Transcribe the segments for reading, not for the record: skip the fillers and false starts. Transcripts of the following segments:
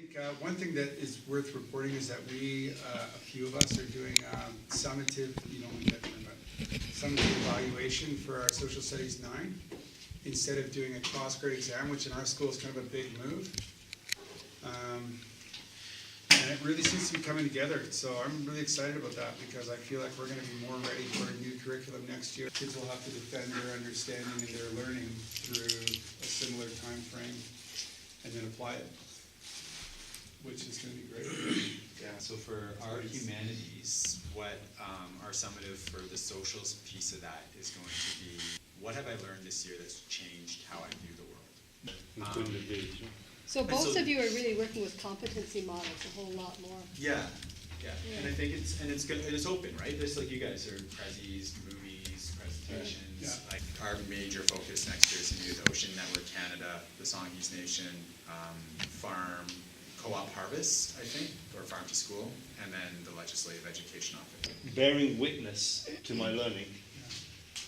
think one thing that is worth reporting is that we, a few of us, are doing summative, summative evaluation for our Social Studies 9, instead of doing a cross-grade exam, which in our school is kind of a big move. And it really seems to be coming together, so I'm really excited about that because I feel like we're going to be more ready for a new curriculum next year. Kids will have to defend their understanding and their learning through a similar time frame and then apply it, which is going to be great. Yeah, so for our humanities, what our summative for the socials piece of that is going to be, what have I learned this year that's changed how I view the world? So both of you are really working with competency models a whole lot more. Yeah. And I think it's good, and it's open, right? Just like you guys are prezzies, movies, presentations. Yeah. Like our major focus next year is going to be the Ocean Network Canada, the Songhees Nation, farm, co-op harvest, I think, or farm to school, and then the legislative education office. Bearing witness to my learning,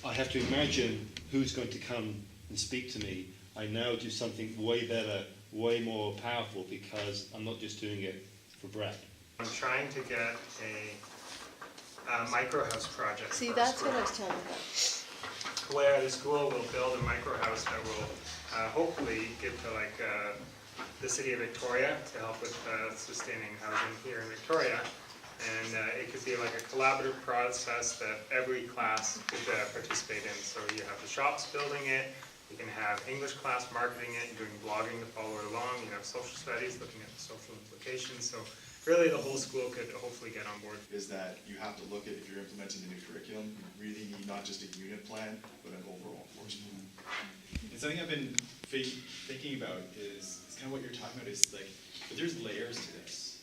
I have to imagine who's going to come and speak to me. I now do something way better, way more powerful, because I'm not just doing it for Brad. I'm trying to get a micro house project. See, for that's our what I was school, telling you where the school will build a micro house that will hopefully give to the city of Victoria to help with sustaining housing here in Victoria. And it could be like a collaborative process that every class could participate in. So you have the shops building it, you can have English class marketing it and doing blogging to follow it along, you have social studies looking at the social implications. So really the whole school could hopefully get on board. Is that you have to look at, if you're implementing the new curriculum, you really need not just a unit plan, but an overall course plan. And something I've been thinking about is kind of what you're talking about is like, but there's layers to this,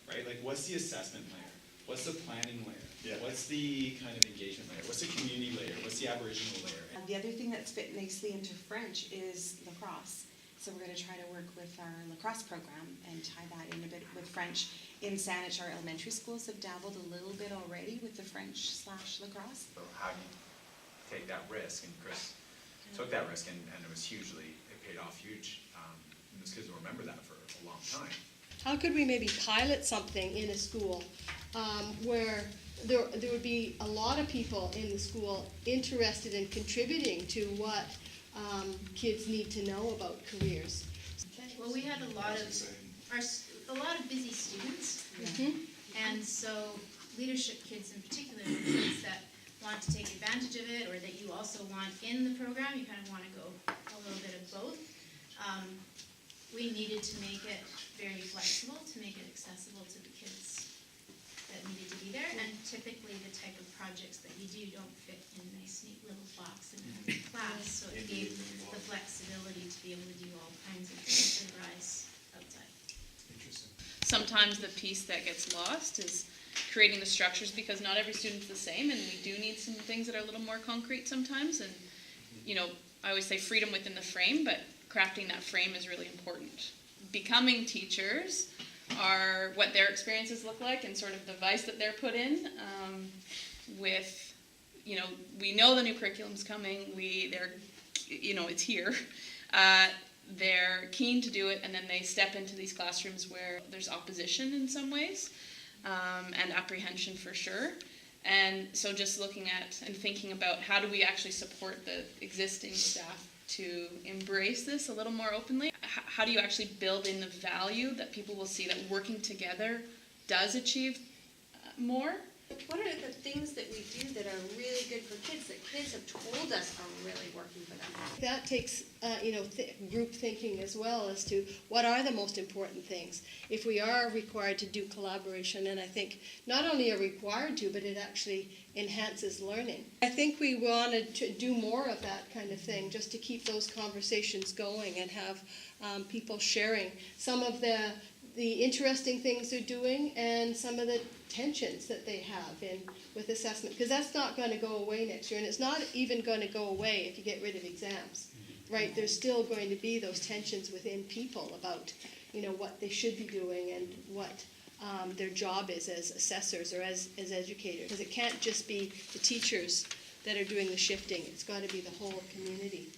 right? Like what's the assessment layer? What's the planning layer? Yeah. What's the kind of engagement layer? What's the community layer? What's the Aboriginal layer? And the other thing that's fit nicely into French is lacrosse. So we're going to try to work with our lacrosse program and tie that in a bit with French. In Saanich, our elementary schools have dabbled a little bit already with the French/lacrosse. So how do you take that risk? And Chris took that risk, and it was hugely, it paid off huge. And those kids will remember that for a long time. How could we maybe pilot something in a school where there would be a lot of people in the school interested in contributing to what kids need to know about careers? Well, we had a lot of busy students, and so leadership kids in particular, the kids that want to take advantage of it, or that you also want in the program. You kind of want to go a little bit of both. We needed to make it very flexible, to make it accessible to the kids that needed to be there, and typically the type of projects that you do don't fit in a nice neat little box in every class, so it gave the flexibility to be able to do all kinds of things that arise outside. Interesting. Sometimes the piece that gets lost is creating the structures, because not every student's the same, and we do need some things that are a little more concrete sometimes. And I always say freedom within the frame, but crafting that frame is really important. Becoming teachers are what their experiences look like, and sort of the vice that they're put in with, we know the new curriculum's coming, it's here. They're keen to do it, and then they step into these classrooms where there's opposition in some ways, and apprehension for sure. And so just looking at and thinking about how do we actually support the existing staff to embrace this a little more openly? How do you actually build in the value that people will see that working together does achieve more? What are the things that we do that are really good for kids, that kids have told us are really working for them? That takes group thinking as well as to what are the most important things. If we are required to do collaboration, and I think not only are required to, but it actually enhances learning. I think we wanted to do more of that kind of thing, just to keep those conversations going and have people sharing some of the interesting things they're doing and some of the tensions that they have with assessment, because that's not going to go away next year, and it's not even going to go away if you get rid of exams, right? There's still going to be those tensions within people about what they should be doing and what their job is as assessors or as educators, because it can't just be the teachers that are doing the shifting. It's got to be the whole community.